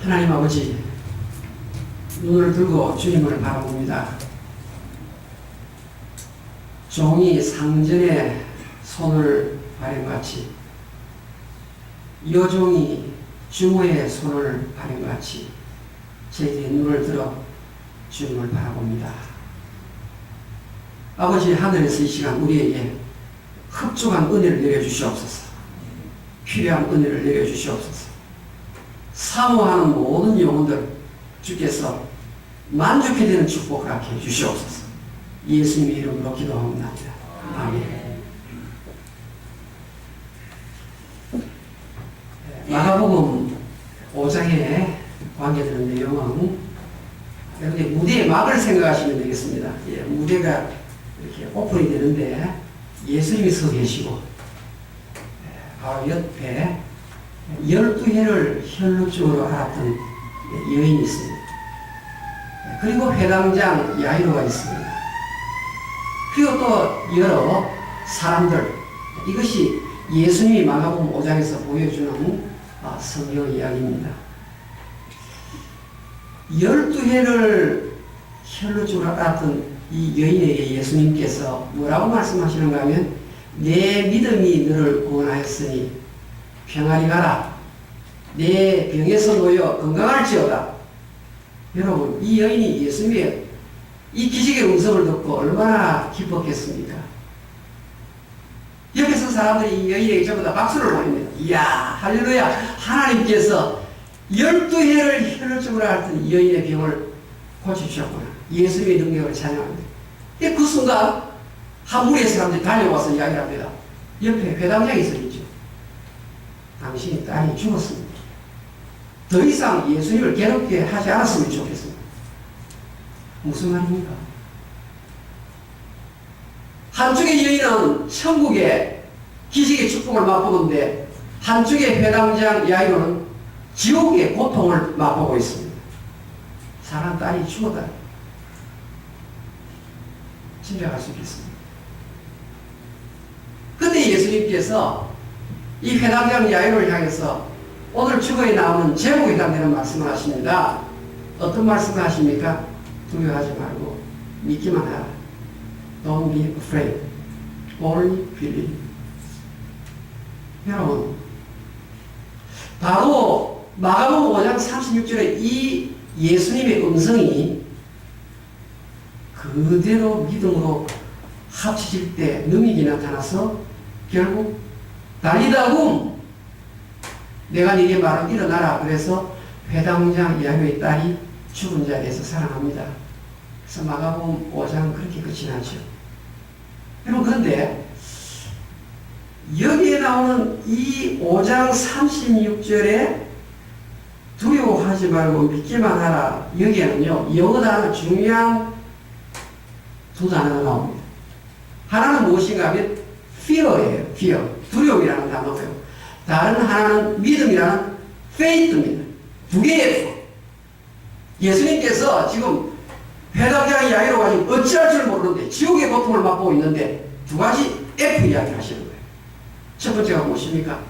하나님 아버지, 눈을 들고 주님을 바라봅니다. 종이 상전에 손을 바람같이, 여종이 주모의 손을 바람같이 저희들의 눈을 들어 주님을 바라봅니다. 아버지, 하늘에서 이 시간 우리에게 흡족한 은혜를 내려주시옵소서. 필요한 은혜를 내려주시옵소서. 사모하는 모든 영혼들 주께서 만족해 되는 축복을 하게 주시옵소서. 예수님의 이름으로 기도합니다. 아멘. 마가복음 5장에 관계되는 내용은 여러분이 무대의 막을 생각하시면 되겠습니다. 예, 무대가 이렇게 오픈이 되는데 예수님이 서 계시고 바로 옆에 12해를 혈루증으로 앓았던 여인이 있습니다. 그리고 회당장 야이로가 있습니다. 그리고 또 여러 사람들, 이것이 예수님이 마가복음 5장에서 보여주는 성경 이야기입니다. 12해를 혈루증으로 앓았던 이 여인에게 예수님께서 뭐라고 말씀하시는가 하면, 내 믿음이 너를 구원하였으니 평안히 가라. 내 병에서 놓여 건강할지어다. 여러분, 이 여인이 예수님의 이 기적의 음성을 듣고 얼마나 기뻤겠습니까? 옆에서 사람들이 이 여인에게 전부 다 박수를 보냅니다. 이야, 할렐루야. 하나님께서 12해를 혈루증으로 앓던 이 여인의 병을 고쳐주셨구나. 예수님의 능력을 찬양합니다. 그 순간 한 무리의 사람들이 달려와서 이야기를 합니다. 옆에 회당장이 서 있죠. 당신의 딸이 죽었습니다. 더 이상 예수님을 괴롭게 하지 않았으면 좋겠습니다. 무슨 말입니까? 한쪽의 여인은 천국의 기적의 축복을 맛보는데, 한쪽의 회당장 야이로는 지옥의 고통을 맛보고 있습니다. 사람 딸이 죽었다. 짐작할 수 있겠습니다. 그때 예수님께서 이 회당장 야이로를 향해서 오늘 주거에 나오는 제목에 해당되는 말씀을 하십니다. 어떤 말씀을 하십니까? 두려워하지 말고 믿기만 하라. Don't be afraid. Only believe. 여러분, 바로 마가복음 5장 36절에 이 예수님의 음성이 그대로 믿음으로 합쳐질 때 능력이 나타나서 결국 다리다굼, 내가 네게 말하면 일어나라. 그래서 회당장 야이로의 딸이 죽은 자리에서 살아납니다. 그래서 마가복음 5장 그렇게 끝이 나죠. 여러분, 그런데 여기에 나오는 이 5장 36절에 두려워하지 말고 믿기만 하라, 여기에는요 영어 단어 중요한 두 단어가 나옵니다. 하나는 무엇인가 하면 fear예요. fear, 두려움이라는 단어고요. 다른 하나는 믿음이라는 faith입니다. 두 개의 F. 예수님께서 지금 회당장 야이로 가지고 어찌할 줄 모르는데 지옥의 고통을 맛보고 있는데 두 가지 F 이야기를 하시는 거예요. 첫 번째가 무엇입니까?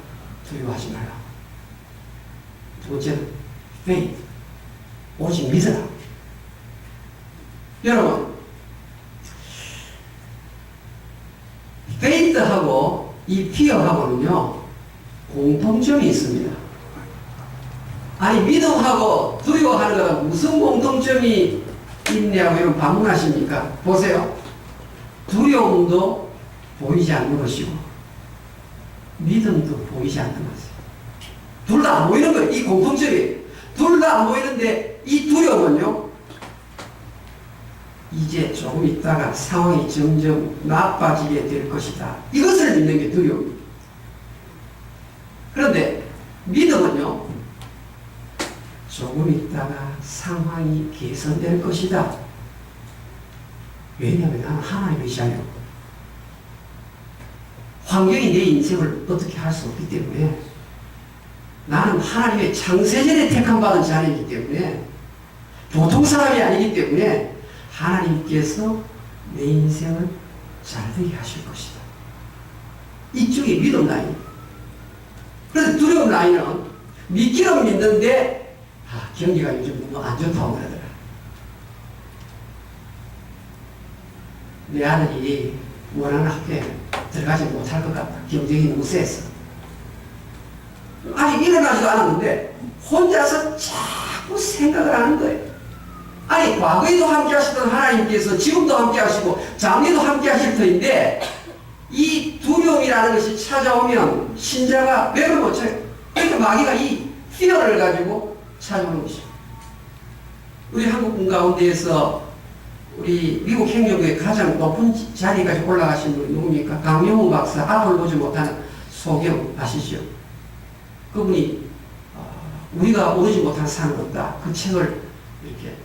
두려워하지 말라. 두 번째는 faith, 오직 믿어라. 여러분, faith하고 이 fear하고는요 공통점이 있습니다. 아니, 믿음하고 두려워하는 거가 무슨 공통점이 있냐고 여러분 반문하십니까? 보세요. 두려움도 보이지 않는 것이고 믿음도 보이지 않는 것이에요. 둘 다 안 보이는 거예요. 이 공통점이. 둘 다 안 보이는데 이 두려움은요, 이제 조금 있다가 상황이 점점 나빠지게 될 것이다. 이것을 믿는 게 두려움입니다. 그런데 믿음은요, 조금 있다가 상황이 개선될 것이다. 왜냐하면 나는 하나님을 의지하려고. 환경이 내 인생을 어떻게 할 수 없기 때문에, 나는 하나님의 창세전에 택함받은 자녀이기 때문에, 보통 사람이 아니기 때문에 하나님께서 내 인생을 잘되게 하실 것이다. 이쪽이 믿음 라인. 그래서 두려움 라인은 믿기는 믿는데 경기가 요즘 너무 안 좋다고 그러더라. 내 아들이 원하는 학교에 들어가지 못할 것 같다. 경쟁이 너무 세서. 아직 일어나지도 않았는데 혼자서 자꾸 생각을 하는 거예요. 아니 과거에도 함께 하시던 하나님께서 지금도 함께 하시고 장래도 함께 하실 터인데 이 두려움이라는 것이 찾아오면 신자가 맥을 못 쳐요. 그러니까 마귀가 이 fear를 가지고 찾아오는 것이죠. 우리 한국군 가운데에서 우리 미국 행정부의 가장 높은 자리까지 올라가신 분이 누굽니까? 강용우 박사, 앞을 보지 못하는 소경 아시죠? 그분이 우리가 오르지 못한 산은 없다. 그 책을 이렇게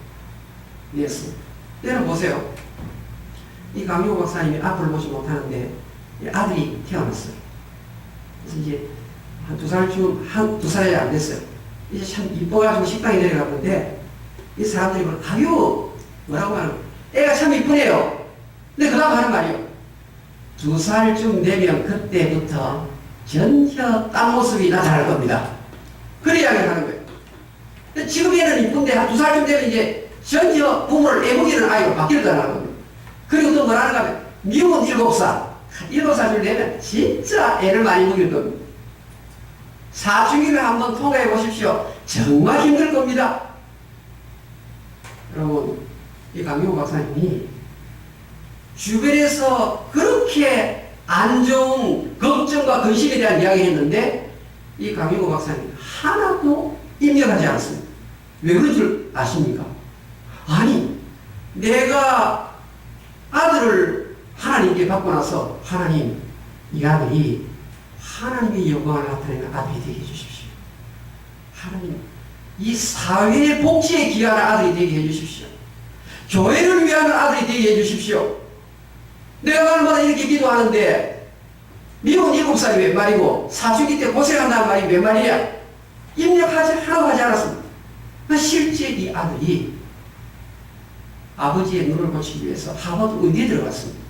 냈습니다. 때는 보세요. 이 강용우 박사님이 앞을 보지 못하는데 아들이 태어났어요. 그래서 이제 한 2살쯤, 한 2살이 안 됐어요. 이제 참 이뻐가지고 식당에 내려갔는데 이 사람들이 아유 뭐라고 하는 애가 참 이쁘네요. 근데 그 다음 하는 말이요. 2살쯤 되면 그때부터 전혀 딴 모습이 나타날 겁니다. 그런 이야기를 하는 거예요. 근데 지금 애는 이쁜데 한 2살쯤 되면 이제 전혀 부모를 애먹이는 아이로 바뀌었다는 겁니다. 그리고 또 뭐라는가 하면 미운 7살. 7살쯤 되면 진짜 애를 많이 먹일 겁니다. 사춘기를 한번 통과해 보십시오. 정말 힘들 겁니다. 여러분, 이 강용우 박사님이 주변에서 그렇게 안 좋은 걱정과 근심에 대한 이야기를 했는데 이 강용우 박사님 하나도 입력하지 않았습니다. 왜 그런 줄 아십니까? 아니, 내가 아들을 하나님께 받고 나서 하나님, 이 아들이 하나님의 영광을 나타내는 아들이 되게 해주십시오. 하나님, 이 사회의 복지에 기여하는 아들이 되게 해주십시오. 교회를 위하는 아들이 되게 해주십시오. 내가 얼마나 이렇게 기도하는데 미운 7살이 웬 말이고 사춘기 때 고생한다는 말이 웬 말이야. 입력하지 하나도 하지 않았습니다. 실제 이 아들이 아버지의 눈을 고치기 위해서 하버드 의대에 들어갔습니다.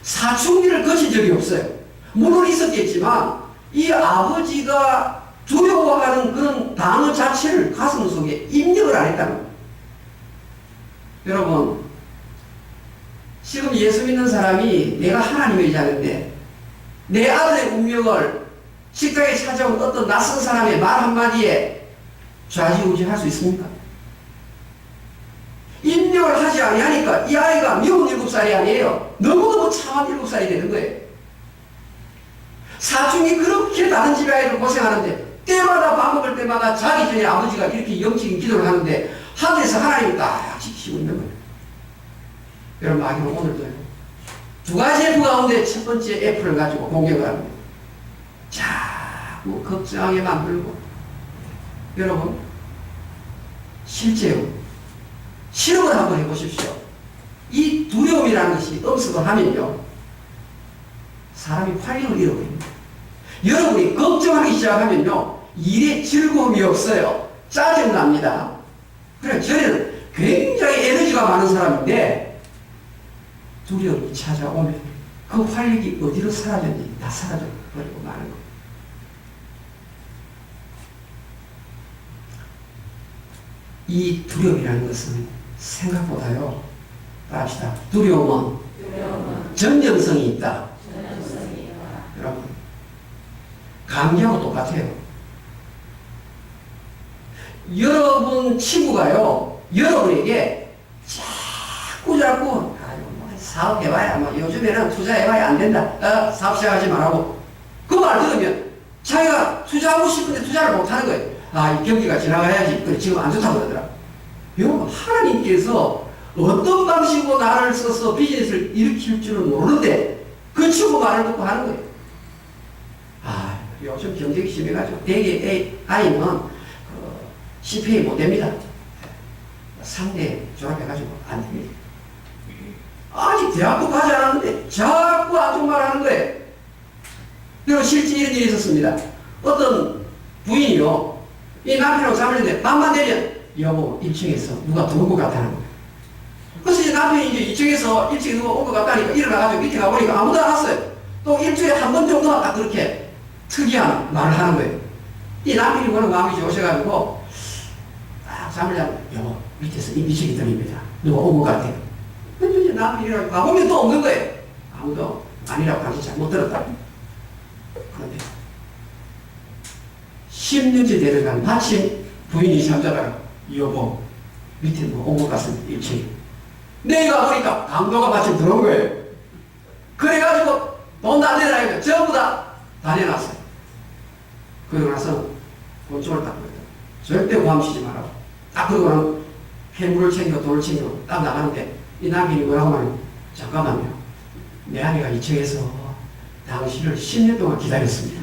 사춘기를 거친 적이 없어요. 물론 있었겠지만 이 아버지가 두려워하는 그런 단어 자체를 가슴 속에 입력을 안 했다는 거예요. 여러분, 지금 예수 믿는 사람이 내가 하나님의 자녀인데 내 아들의 운명을 식당에 찾아온 어떤 낯선 사람의 말 한마디에 좌지우지할 수 있습니까? 입력을 하지 아니하니까 이 아이가 미운 7살이 아니에요. 너무너무 참한 7살이 되는 거예요. 사중이 그렇게 다른 집에 아이들 고생하는데 때마다 밥 먹을 때마다 자기 전에 아버지가 이렇게 영적인 기도를 하는데 하늘에서 하나님이 딱 지키시고 있는 거예요. 여러분, 마귀는 오늘도요. 2가지 F 가운데 첫 번째 F를 가지고 공격을 합니다. 자꾸 걱정하게 만들고. 여러분, 실제로 실험을 한번 해보십시오. 이 두려움이라는 것이 엄습을 하면요, 사람이 활력을 잃어버립니다. 여러분이 걱정하기 시작하면요, 일에 즐거움이 없어요. 짜증납니다. 그래, 저는 굉장히 에너지가 많은 사람인데 두려움이 찾아오면 그 활력이 어디로 사라졌는지 다 사라져버리고 마는 거예요. 이 두려움이라는 것은 생각보다요, 따라합시다. 두려움은 전념성이 있다. 여러분, 감기하고 똑같아요. 여러분 친구가요, 여러분에게 자꾸 사업해봐야, 요즘에는 투자해봐야 안 된다. 사업 시작하지 말라고. 그 말 들으면 자기가 투자하고 싶은데 투자를 못하는 거예요. 이 경기가 지나가야지. 그래, 지금 안 좋다고 그러더라. 여러분, 하나님께서 어떤 방식으로 나를 써서 비즈니스를 일으킬 줄은 모르는데 그 친구 말을 듣고 하는 거예요. 요즘 경쟁이 심해가지고 대개 아이는 CPA 못 됩니다. 상대 졸업해가지고 안 됩니다. 아직 대학도 가지 않았는데 자꾸 안 좋은 말 하는 거예요. 그리고 실제 이런 일이 있었습니다. 어떤 부인이요, 이 남편하고 잠을 자는데 밤만 되면 여보 1층에서 누가 들어온 것 같다는 거예요. 그래서 이제 남편이 이제 2층에서 1층에 누가 온 것 같다니까 일어나가지고 밑에 가보니까 아무도 안 왔어요. 또 일주일에 한 번 정도가 딱 그렇게 특이한 말을 하는 거예요. 이 남편이 보는 마음이 좋으셔가지고 딱 잠을 자면 여보 밑에서 이 미치기 들립니다. 누가 온 것 같아요. 근데 이제 나는 일어나고 가보면 또 없는 거예요. 아무도 아니라고 당신 잘못 들었다. 그런데 10년째 되는 마침 부인이 잠자다가 여보 밑에 뭐 온 것 같습니다. 일찍 내가 보니까 강도가 마침 들어온 거예요. 그래가지고 돈도 안 내놔요. 전부 다 내놨어요. 그러고 나서 곤충을 딱 보였다. 절대 고함치지 말라고. 딱 그러고는 해물을 챙겨 돈을 챙겨 딱 나가는데 이 남편이 뭐라고 하면 잠깐만요. 내 아내가 이청에서 당신을 10년 동안 기다렸습니다.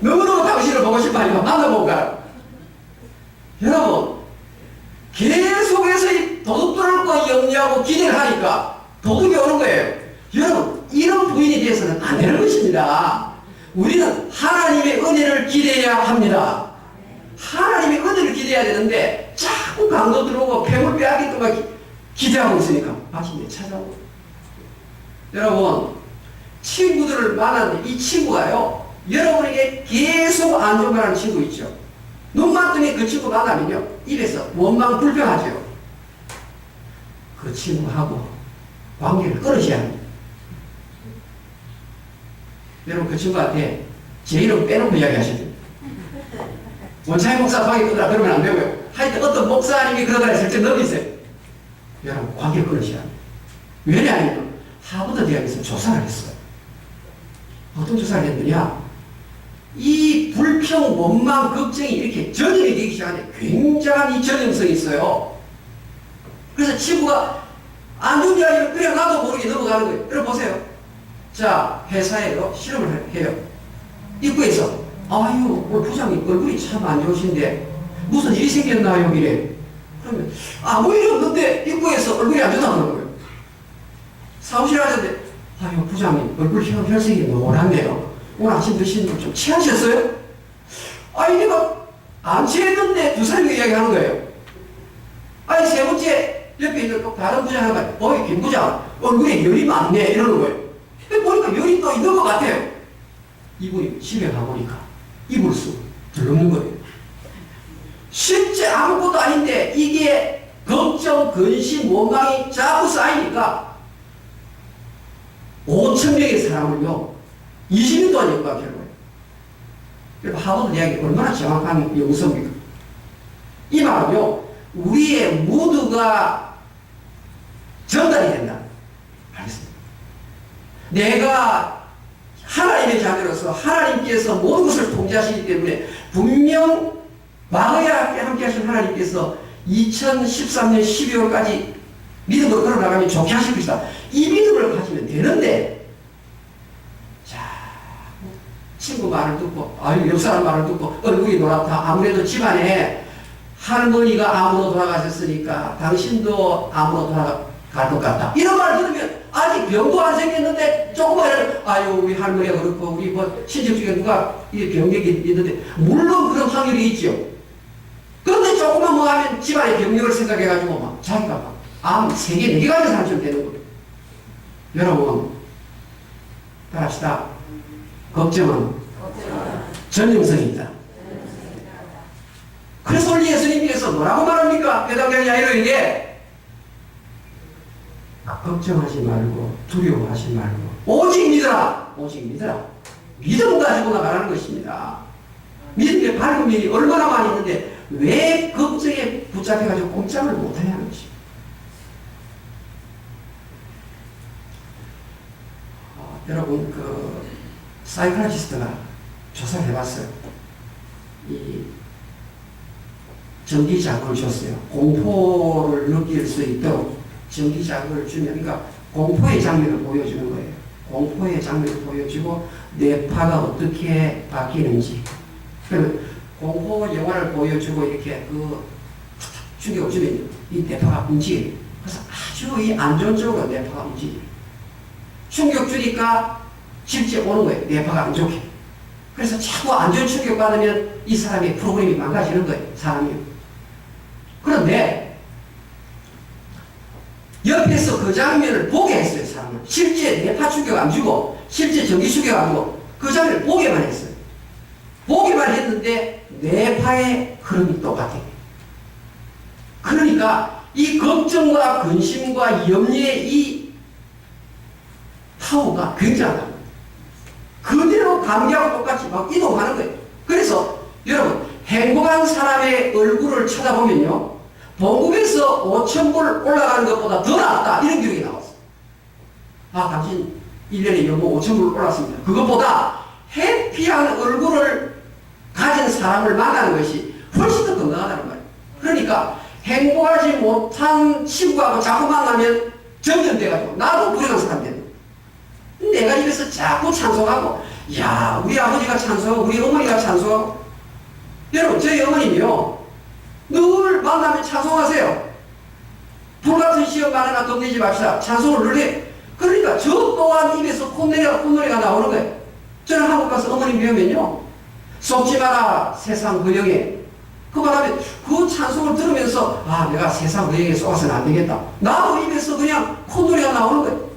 너무너무 당신을 보고 싶으니까 만나보고 가라. 여러분 계속해서 이 도둑들을 영리하고 기대를 하니까 도둑이 오는 거예요. 여러분 이런 부인에 대해서는 안 되는 것입니다. 우리는 하나님의 은혜를 기대해야 합니다. 하나님의 은혜를 기대해야 되는데 자꾸 강도 들어오고 폐물 빼앗기도 기대하고 있으니까 마침내 찾아오고. 여러분 친구들을 만났는데 이 친구가요 여러분에게 계속 안 좋은 말 하는 친구 있죠. 눈만 뜨면 그 친구 만나면요 입에서 원망 불평하죠. 그 친구하고 관계를 끊으셔야 합니다. 여러분 그 친구한테 제 이름 빼놓고 이야기하셔야 돼요. 원창희 목사 방에 끄더라 그러면 안 되고요. 하여튼 어떤 목사님이 그러더라 했을 때 넘기세요. 여러분 관계 끊으셔야 합니다. 왜냐하면 하버드 대학에서 조사를 했어요. 어떤 조사를 했느냐, 이 불평, 원망, 걱정이 이렇게 전염이 되기 시작하는데 굉장한 이 전염성이 있어요. 그래서 친구가 안 좋은 이야기를 그냥 나도 모르게 넘어가는 거예요. 여러분 보세요. 자, 회사에요 실험을 해요. 입구에서 아유 오늘 부장님 얼굴이 참 안 좋으신데 무슨 일이 생겼나요? 이래. 그러면 아무 일이 없는데 입구에서 얼굴이 안 좋다고 그러는 거예요. 사무실에 가는데 아유 부장님 얼굴 혈색이 노랗네요. 오늘 아침 드시는 거 좀 취하셨어요? 아니 내가 안 취했는데 두 사람이 이야기하는 거예요. 아니 세 번째 옆에 있는 또 다른 부장한테 어이 김 부장 얼굴에 열이 많네 이러는 거예요. 근데 보니까 열이 또 있는 것 같아요. 이분이 집에 가보니까 이불 쑥 들러는 거예요. 실제 아무것도 아닌데 이게 걱정, 근심, 원망이 자꾸 쌓이니까 5,000명의 사람을요 20년 동안 연구하게 하는 거예요. 그러니까 하버드 대학이 얼마나 정확한 연구소입니까? 이 말은요 우리의 무드가 전달이 된다. 알겠습니다. 내가 하나님의 자녀로서 하나님께서 모든 것을 통제하시기 때문에 분명 과거에 함께 하신 하나님께서 2013년 12월까지 믿음으로 걸어나가면 좋게 하실 것이다. 이 믿음을 가지면 되는데 자 친구 말을 듣고 아유 옆 사람 말을 듣고 얼굴이 노랗다. 아무래도 집안에 할머니가 암으로 돌아가셨으니까 당신도 암으로 돌아갈 것 같다. 이런 말을 들으면 아직 병도 안 생겼는데 조금만 아유 우리 할머니가 그렇고 우리 뭐 친척 중에 누가 이 병력이 있는데 물론 그런 확률이 있죠. 그런데 조금만 뭐 하면 집안의 병력을 생각해가지고 막 자기가 막 암 3개, 4개 가진 사람처럼 되는 거예요. 여러분 따라합시다. 걱정은 전염성이 있다. 그래서 우리 예수님께서 뭐라고 말합니까? 배당자의 야이로에게 걱정하지 말고 두려워하지 말고 오직 믿어라. 오직 믿어라. 믿음 가지고 나가라는 것입니다. 믿음의 밝은 면이 얼마나 많이 있는데 왜 걱정에 붙잡혀가지고 꼼짝을 못하냐는 것입니다. 여러분 그 사이클리스트가 조사를 해봤어요. 이 전기자극을 줬어요. 공포를 느낄 수 있도록 전기자극을 주면, 그러니까 공포의 장면을 보여주는 거예요. 공포의 장면을 보여주고 뇌파가 어떻게 바뀌는지. 그러면 공포 영화를 보여주고 이렇게 그 충격을 주면 이 뇌파가 움직여요. 그래서 아주 이 안 좋은 쪽으로 뇌파가 움직여요. 충격 주니까 실제 오는 거예요. 뇌파가 안 좋게. 그래서 자꾸 안 좋은 충격 받으면 이 사람의 프로그램이 망가지는 거예요. 사람이. 그런데 옆에서 그 장면을 보게 했어요. 사람을. 실제 뇌파 충격 안 주고 실제 전기 충격 안 주고 그 장면을 보게만 했어요. 보기만 했는데 뇌파의 흐름이 똑같아요. 그러니까 이 걱정과 근심과 염려의 이 파워가 굉장하다. 그대로 감기하고 똑같이 막 이동하는 거예요. 그래서 여러분, 행복한 사람의 얼굴을 쳐다보면요, 봉급에서 5,000불 올라가는 것보다 더 낫다, 이런 기록이 나왔어요. 아, 당신 1년에 연봉 5,000불 올랐습니다. 그것보다 해피한 얼굴을 가진 사람을 만나는 것이 훨씬 더 건강하다는 거예요. 그러니까 행복하지 못한 친구하고 자꾸 만나면 정전돼가지고 나도 불행한 사람이 되는 거예요. 내가 입에서 자꾸 찬송하고, 야, 우리 아버지가 찬송하고 우리 어머니가 찬송하고. 여러분, 저희 어머님이요, 늘 만나면 찬송하세요. 불같은 시험 많으나 겁내지 맙시다. 찬송을 늘 해. 그러니까 저 또한 입에서 콧노래가 나오는 거예요. 저는 한국 가서 어머님 배우면요, 속지 마라 세상 거영에, 그 말하면 그 찬송을 들으면서 아, 내가 세상 거영에 속아서는 안 되겠다. 나도 입에서 그냥 콧노래가 나오는 거예요.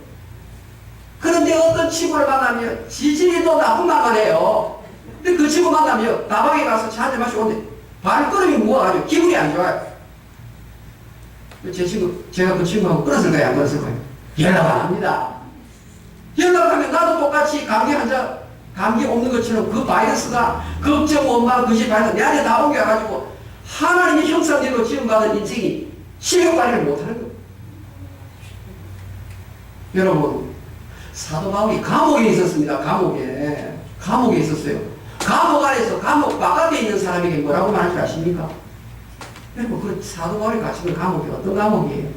그런데 어떤 친구를 만나면 지질이도 나쁜 말만 해요. 근데 그 친구 만나면 다방에 가서 차 한잔 마시고 오는데 발걸음이 무거워가지고 기분이 안 좋아요. 제가 그 친구하고 끊었을 거예요, 안 끊었을 거예요? 연락 안 합니다. 연락하면 나도 똑같이 감기 없는 것처럼 그 바이러스가 걱정, 원망, 그지 바이러스 내 안에 다 옮겨가지고 하나님의 형상대로 지음받은 인생이 실력 발휘를 못하는 거예요. 여러분, 사도 바울이 감옥에 있었습니다. 감옥에 있었어요. 감옥 안에서 감옥 바깥에 있는 사람에게 뭐라고 말할 줄 아십니까? 여러분, 그 사도 바울이 갇히는 감옥이 어떤 감옥이에요?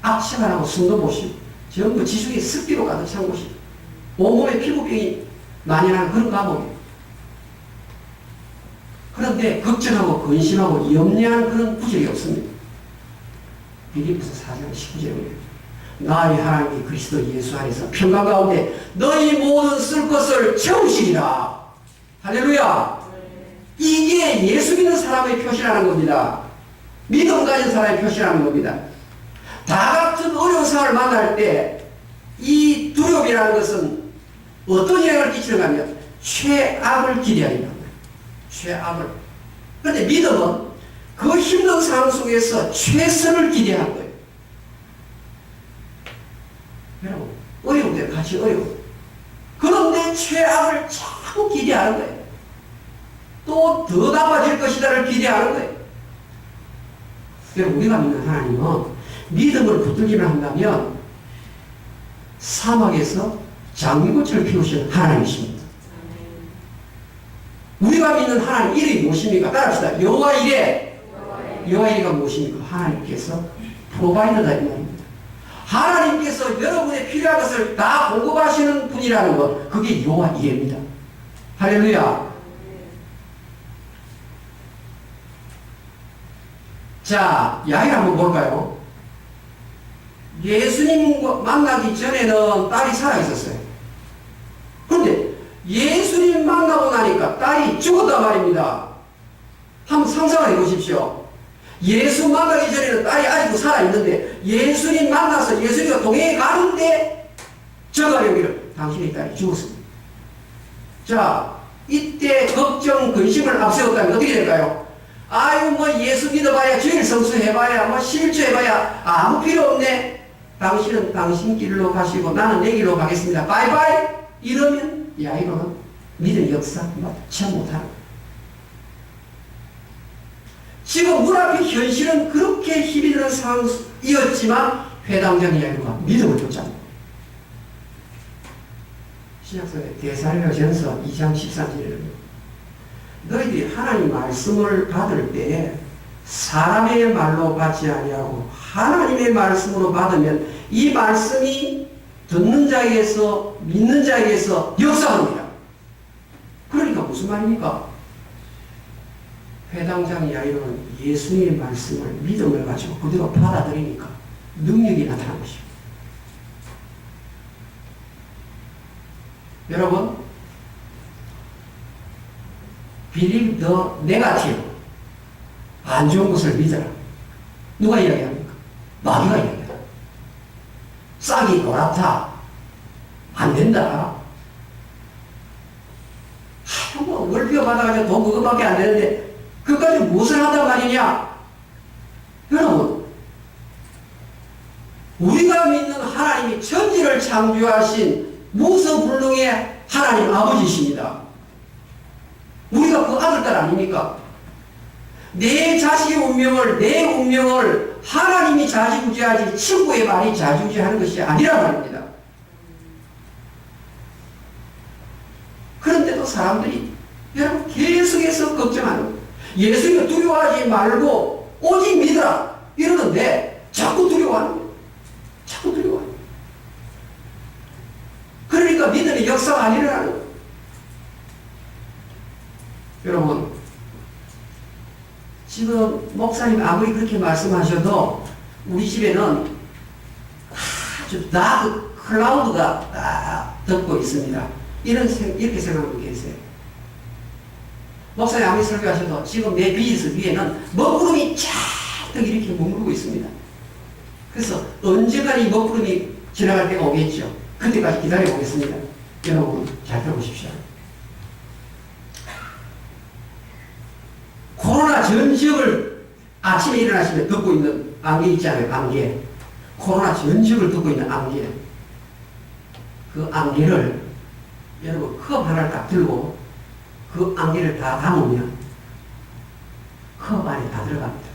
악취가 나고 숨도 못 쉬고 전부 지중해 습기로 가득 찬 곳이, 온몸에 피부병이 많이 나는 그런 감옥이에요. 그런데 걱정하고 근심하고 염려하는 그런 구절이 없습니다. 빌립보서 4장 19절입니다. 나의 하나님이 그리스도 예수 안에서 평강 가운데 너희 모든 쓸 것을 채우시리라. 할렐루야. 이게 예수 믿는 사람의 표시라는 겁니다. 믿음 가진 사람의 표시라는 겁니다. 다 같은 어려운 상황을 만날 때 이 두려움이라는 것은 어떤 영향을 끼치는가 하면 최악을 기대하는 거예요. 최악을. 그런데 믿음은 그 힘든 상황 속에서 최선을 기대하는 거예요. 여러분, 어려울 때 같이 어려워. 그런데 최악을 자꾸 기대하는 거예요. 또 더 나빠질 것이다를 기대하는 거예요. 여러분, 우리가 믿는 하나님은 믿음을 붙들기만 한다면 사막에서 장미꽃을 피우시는 하나님이십니다. 우리가 믿는 하나님 이름이 무엇입니까? 따라합시다. 여호와 이레. 여호와 이레가 무엇입니까? 하나님께서 프로바이더다 이 말입니다. 하나님께서 여러분의 필요한 것을 다 공급하시는 분이라는 것, 그게 여호와 이레입니다. 할렐루야. 자, 야일 한번 볼까요? 예수님 만나기 전에는 딸이 살아있었어요. 그런데 예수님 만나고 나니까 딸이 죽었단 말입니다. 한번 상상을 해보십시오. 예수 만나기 전에는 딸이 아직도 살아있는데 예수님 만나서 예수님과 동행해 가는데 저가 여기를 당신의 딸이 죽었습니다. 자, 이때 걱정, 근심을 앞세웠다면 어떻게 될까요? 아유, 뭐 예수 믿어봐야, 주일 성수해봐야, 뭐 실주해봐야 아무 필요 없네. 당신은 당신 길로 가시고 나는 내 길로 가겠습니다. 바이바이. 이러면 야이로는 믿음의 역사 처음 못하는 거예요. 지금 문 앞에 현실은 그렇게 힘이 드는 상황이었지만 회당장 야이로가 믿음을 줬잖아요. 신약성의 데살로전서 2장 13절에 너희들이 하나님 말씀을 받을 때 사람의 말로 받지 아니하고 하나님의 말씀으로 받으면 이 말씀이 듣는 자에게서 믿는 자에게서 역사합니다. 그러니까 무슨 말입니까? 회당장 야이로는 예수님의 말씀을 믿음을 가지고 그대로 받아들이니까 능력이 나타난 것입니다. 여러분, believe the negative. 안 좋은 것을 믿어라. 누가 이야기합니까? 마귀가 이야기합니다. 싹이 노랗다. 안 된다. 뭐 월급 상처 받아가지고 돈 그것밖에 안 되는데 그까지 무엇을 한단 말이냐? 여러분, 우리가 믿는 하나님이 천지를 창조하신 무서불능의 하나님 아버지십니다. 우리가 그 아들딸 아닙니까? 내 자식의 운명을, 내 운명을 하나님이 좌지우지하지 친구의 말이 좌지우지하는 것이 아니란 말입니다. 그런데도 사람들이 여러분 계속해서 걱정하는 거예요. 예수님을 두려워하지 말고 오직 믿으라 이러는데 자꾸 두려워하는 거예요. 자꾸 두려워하는 거예요. 그러니까 믿음의 역사가 안 일어나는 거예요. 여러분, 지금 목사님 아무리 그렇게 말씀하셔도 우리 집에는 아주 다크 클라우드가 딱 덮고 있습니다. 이렇게 생각하고 계세요. 목사님 아무리 설교하셔도 지금 내 비즈니스 위에는 먹구름이 쫙 이렇게 머무르고 있습니다. 그래서 언젠가 이 먹구름이 지나갈 때가 오겠죠. 그때까지 기다려 보겠습니다. 여러분 잘 들어보십시오. 코로나 전 지역을 아침에 일어나시면 덮고 있는 안개 있지 않아요? 안개. 코로나 전 지역을 덮고 있는 안개. 그 안개를 여러분 컵 하나를 딱 들고 그 안개를 다 담으면 컵 안에 다 들어갑니다.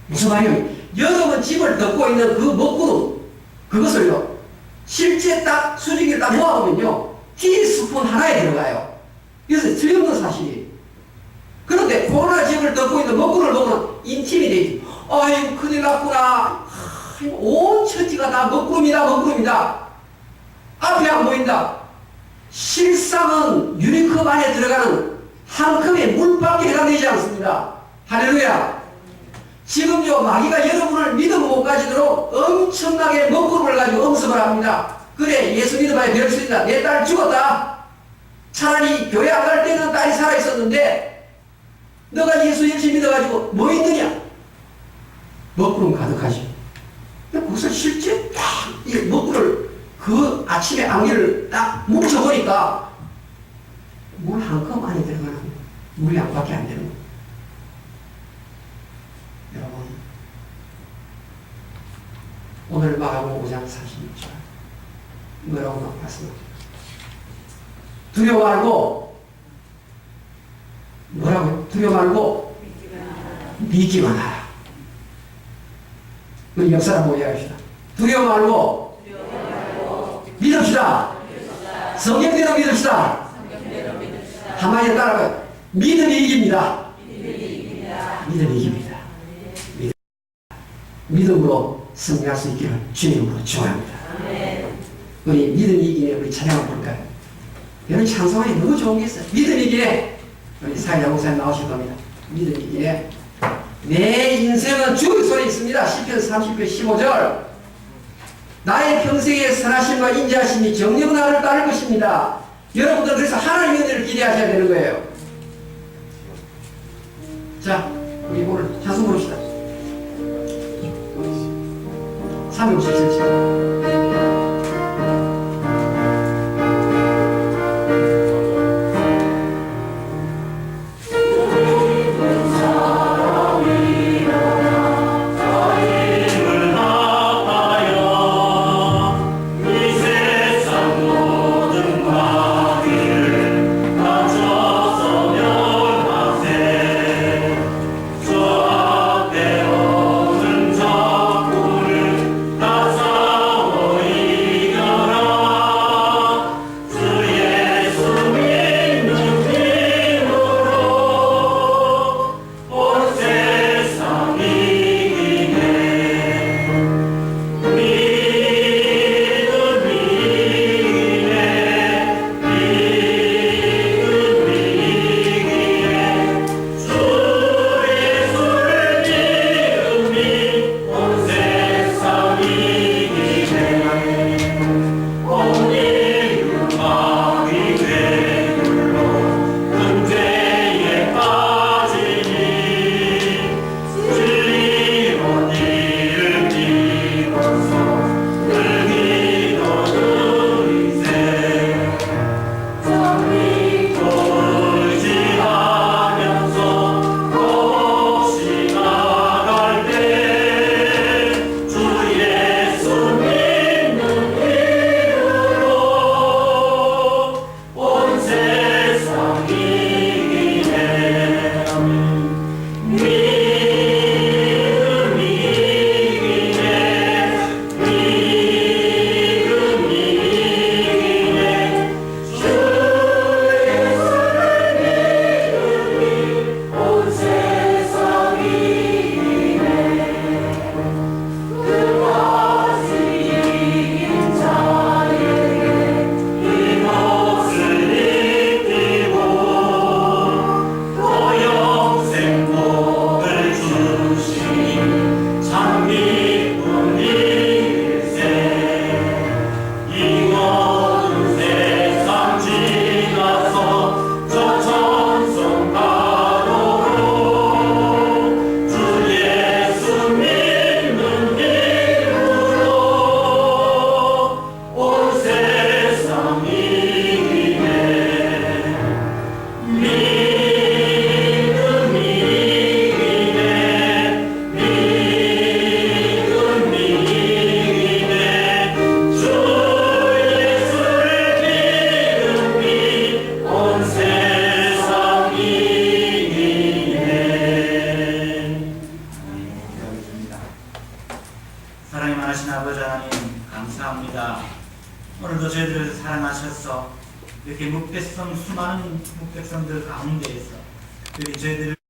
무슨 말이에요? 여러분 집을 덮고 있는 그 먹구름 그것을요 실제 딱 수증기를 딱 모아보면요 티스푼 하나에 들어가요. 그래서 틀림없는 사실이에요. 그런데 코로나 집을 덮고 있는 먹구름을 보면 인티미데이트. 아이고 큰일 났구나. 온 천지가 다 먹구름이다 먹구름이다. 앞이 안 보인다. 실상은 유리컵 안에 들어가는 한 컵의 물밖에 해당되지 않습니다. 할렐루야. 지금요 마귀가 여러분을 믿음 못 가지도록 엄청나게 먹구름을 가지고 엄습을 합니다. 그래 예수 믿어봐야 될 수 있다. 내 딸 죽었다. 차라리 교회 안 갈 때는 딸이 살아있었는데 너가 예수 열심히 믿어가지고 뭐 있느냐? 먹구름 가득하지. 그것을 실제 딱 이 먹구름을 그 아침에 안개를 딱 뭉쳐보니까 물 한 컵 안에 들어가는 물이 양밖에 안 되는 거예요. 여러분 오늘 마가복음 5장 46절 뭐라고 말씀합니다. 두려워 말고 뭐라고요? 두려워 말고 믿기만 하라. 우리 역사를 한번 이야기합시다. 두려워 말고 믿읍시다. 성경대로 믿읍시다. 한마디로 따라가요. 믿음이 이깁니다. 믿음이 이깁니다. 믿음으로 승리할 수 있기를 주님으로 축원합니다. 우리 믿음이 이기네 우리 찬양 한번 볼까요? 여러분 찬송하기 너무 좋은 게 있어요. 믿음이 이기네. 우리 사회자 목사님 나오실 겁니다. 믿음이 이기네. 내 인생은 주의 손에 있습니다. 시편 30편 15절 나의 평생의 선하심과 인자하심이 정녕 나를 따를 것입니다. 여러분들 그래서 하나님의 은혜를 기대하셔야 되는 거예요. 자 우리 오늘 찬송 부릅시다. 357절 저 앞에 오는 적군을 다 전능하신 아버지 하나님 감사합니다. 오늘도 저희들을 사랑하셔서 이렇게 수많은 묵백성들 가운데에서 저희들